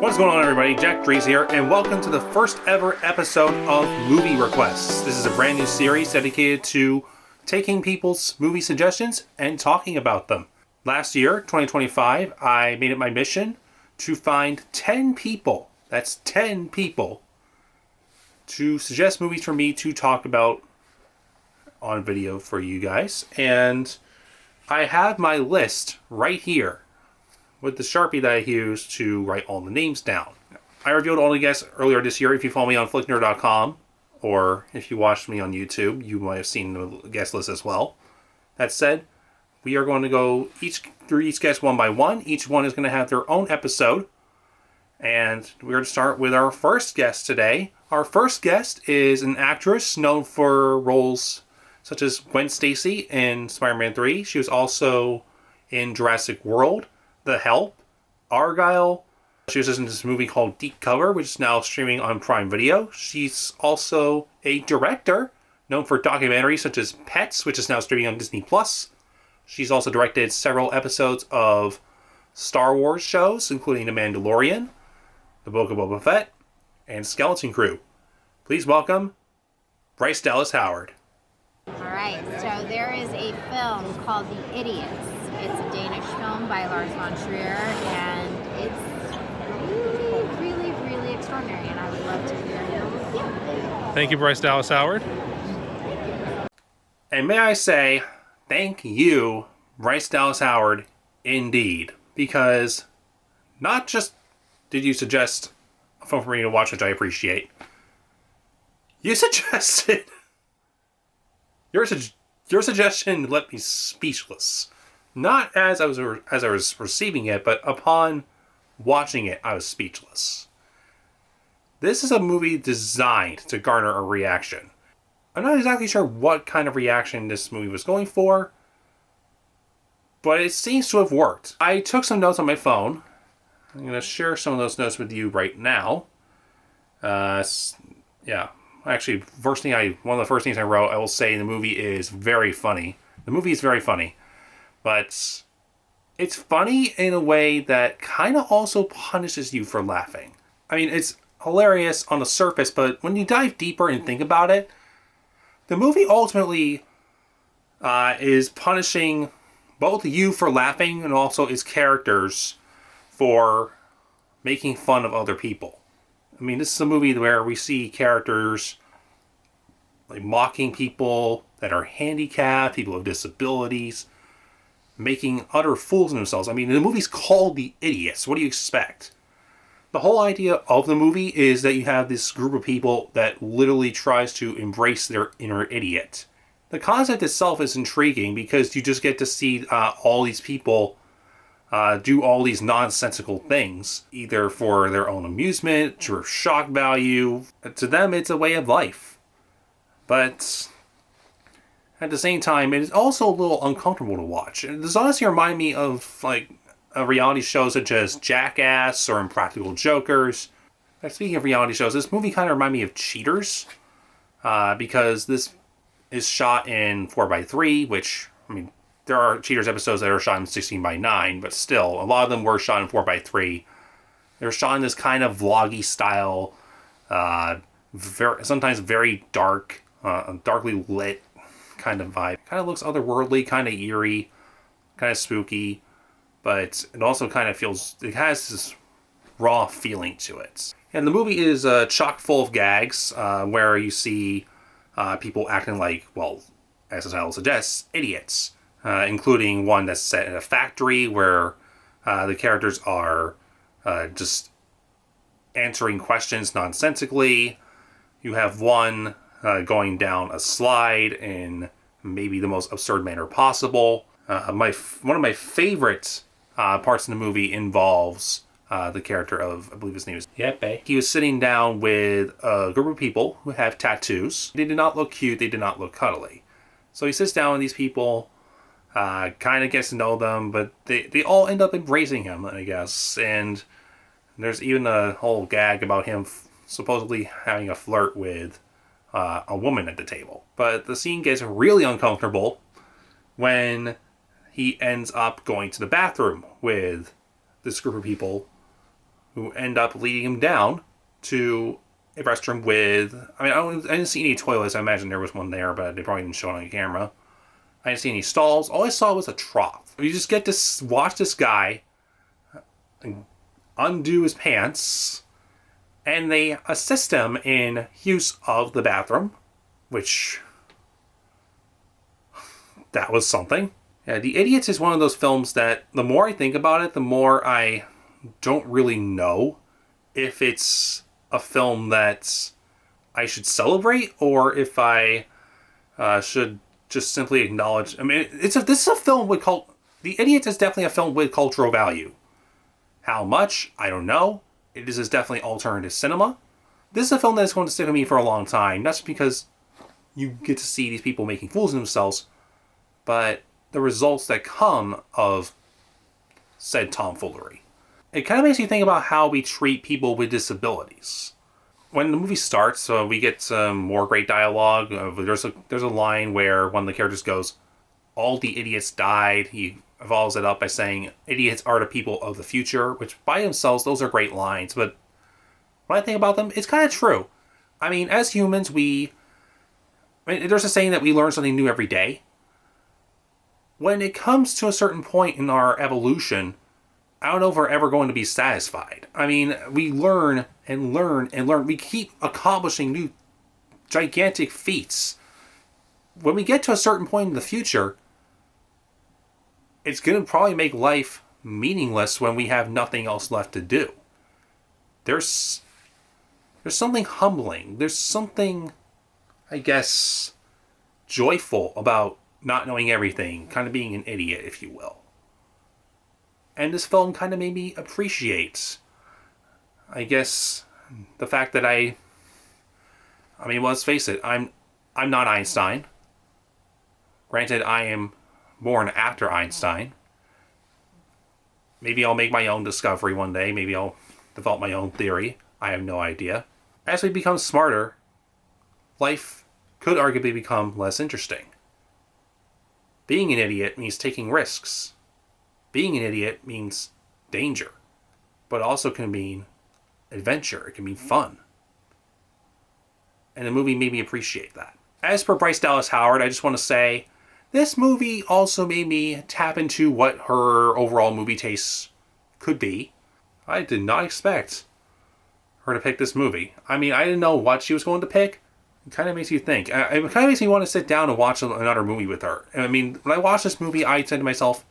What's going on, everybody? JackDrees here, and welcome to the first ever episode of Movie Requests. This is a brand new series dedicated to taking people's movie suggestions and talking about them. Last year, 2025, I made it my mission to find 10 people, that's 10 people, to suggest movies for me to talk about on video for you guys. And I have my list right here with the Sharpie that I used to write all the names down. I revealed all the guests earlier this year. If you follow me on flicknerd.com, or if you watched me on YouTube, you might have seen the guest list as well. That said, we are going to go through each guest one by one. Each one is going to have their own episode. And we're going to start with our first guest today. Our first guest is an actress known for roles such as Gwen Stacy in Spider-Man 3. She was also in Jurassic World, The Help, Argyle. She was in this movie called Deep Cover, which is now streaming on Prime Video. She's also a director known for documentaries such as Pets, which is now streaming on Disney+. She's also directed several episodes of Star Wars shows, including The Mandalorian, The Book of Boba Fett, and Skeleton Crew. Please welcome Bryce Dallas Howard. Alright, so there is a film called The Idiots. It's a Danish film by Lars Von Trier, and it's really extraordinary, and I would love to hear your review. Thank you, Bryce Dallas Howard. And may I say, thank you, Bryce Dallas Howard, indeed. Because not just did you suggest a film for me to watch, which I appreciate, you suggested... Your suggestion left me speechless. Not as I was receiving it, but upon watching it, I was speechless. This is a movie designed to garner a reaction. I'm not exactly sure what kind of reaction this movie was going for, but it seems to have worked. I took some notes on my phone. I'm going to share some of those notes with you right now. Actually, one of the first things I wrote, I will say the movie is very funny. The movie is very funny. But it's funny in a way that kind of also punishes you for laughing. I mean, it's hilarious on the surface, but when you dive deeper and think about it, the movie ultimately is punishing both you for laughing and also its characters for making fun of other people. I mean, this is a movie where we see characters like mocking people that are handicapped, people with disabilities, making utter fools of themselves. I mean, the movie's called The Idiots. What do you expect? The whole idea of the movie is that you have this group of people that literally tries to embrace their inner idiot. The concept itself is intriguing because you just get to see all these people do all these nonsensical things, either for their own amusement, or shock value. To them, it's a way of life. But at the same time, it is also a little uncomfortable to watch. And this honestly reminds me of like a reality show such as Jackass or Impractical Jokers. Speaking of reality shows, this movie kind of reminds me of Cheaters, because this is shot in 4:3, which, I mean, there are Cheaters episodes that are shot in 16:9, but still, a lot of them were shot in 4:3. They were shot in this kind of vloggy style, sometimes very dark, darkly lit kind of vibe. Kind of looks otherworldly, kind of eerie, kind of spooky, but it also kind of it has this raw feeling to it. And the movie is chock full of gags, where you see people acting like, well, as the title suggests, idiots. Including one that's set in a factory where the characters are just answering questions nonsensically. You have one going down a slide in maybe the most absurd manner possible. One of my favorite parts of the movie involves the character of, I believe his name is Yepe. He was sitting down with a group of people who have tattoos. They did not look cute. They did not look cuddly. So he sits down with these people, kind of gets to know them, but they all end up embracing him, I guess. And there's even a whole gag about him supposedly having a flirt with a woman at the table. But the scene gets really uncomfortable when he ends up going to the bathroom with this group of people who end up leading him down to a restroom with, I didn't see any toilets. I imagine there was one there, but they probably didn't show it on camera. I didn't see any stalls. All I saw was a trough. You just get to watch this guy undo his pants, and they assist him in use of the bathroom, which, that was something. Yeah, The Idiots is one of those films that the more I think about it, the more I don't really know if it's a film that I should celebrate or if I should just simply acknowledge. I mean, this is a film with The Idiots is definitely a film with cultural value. How much? I don't know. It is definitely alternative cinema. This is a film that is going to stick with me for a long time, not just because you get to see these people making fools of themselves, but the results that come of said tomfoolery. It kind of makes you think about how we treat people with disabilities. When the movie starts, we get some more great dialogue. There's a line where one of the characters goes, "All the idiots died." He follows it up by saying, "Idiots are the people of the future," which by themselves, those are great lines. But when I think about them, it's kind of true. I mean, as humans, there's a saying that we learn something new every day. When it comes to a certain point in our evolution, I don't know if we're ever going to be satisfied. I mean, we learn and learn and learn. We keep accomplishing new gigantic feats. When we get to a certain point in the future, it's going to probably make life meaningless when we have nothing else left to do. There's something humbling. There's something, I guess, joyful about not knowing everything, kind of being an idiot, if you will. And this film kind of made me appreciate, I guess, the fact that let's face it, I'm not Einstein. Granted, I am born after Einstein. Maybe I'll make my own discovery one day. Maybe I'll develop my own theory. I have no idea. As we become smarter, life could arguably become less interesting. Being an idiot means taking risks. Being an idiot means danger, but also can mean adventure. It can mean fun. And the movie made me appreciate that. As per Bryce Dallas Howard, I just want to say, this movie also made me tap into what her overall movie tastes could be. I did not expect her to pick this movie. I mean, I didn't know what she was going to pick. It kind of makes you think. It kind of makes me want to sit down and watch another movie with her. I mean, when I watched this movie, I said to myself,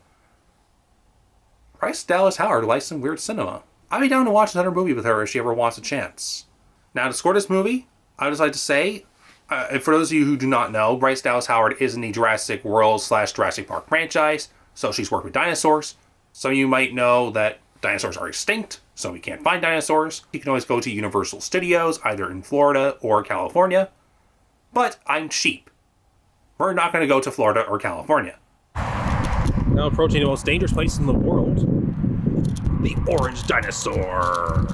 Bryce Dallas Howard likes some weird cinema. I'd be down to watch another movie with her if she ever wants a chance. Now, to score this movie, I would just like to say, for those of you who do not know, Bryce Dallas Howard is in the Jurassic World / Jurassic Park franchise, so she's worked with dinosaurs. Some of you might know that dinosaurs are extinct, so we can't find dinosaurs. You can always go to Universal Studios, either in Florida or California. But I'm cheap. We're not going to go to Florida or California. Now approaching the most dangerous place in the world, the orange dinosaur.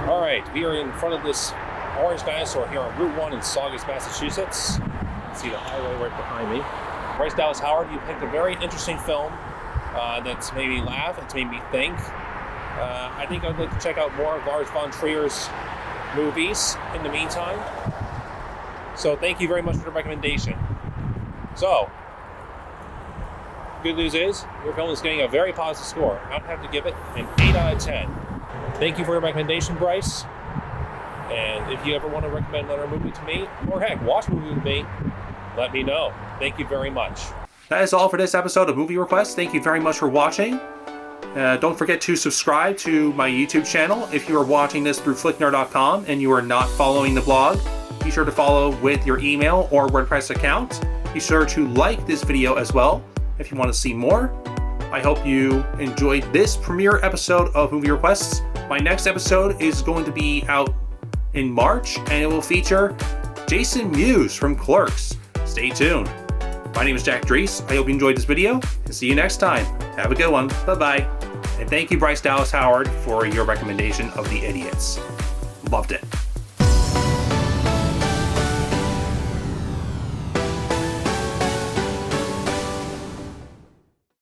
All right, we are in front of this orange dinosaur here on Route 1 in Saugus, Massachusetts. You can see the highway right behind me. Bryce Dallas Howard, you picked a very interesting film that's made me laugh, it's made me think. I think I'd like to check out more of Lars Von Trier's movies in the meantime. So thank you very much for the recommendation. So, good news is, your film is getting a very positive score. I'd have to give it an 8 out of 10. Thank you for your recommendation, Bryce. And if you ever want to recommend another movie to me, or heck, watch a movie with me, let me know. Thank you very much. That is all for this episode of Movie Requests. Thank you very much for watching. Don't forget to subscribe to my YouTube channel. If you are watching this through flickner.com and you are not following the blog, be sure to follow with your email or WordPress account. Be sure to like this video as well if you want to see more. I hope you enjoyed this premiere episode of Movie Requests. My next episode is going to be out in March, and it will feature Jason Mewes from Clerks. Stay tuned. My name is JackDrees. I hope you enjoyed this video, and see you next time. Have a good one. Bye-bye. And thank you, Bryce Dallas Howard, for your recommendation of The Idiots. Loved it.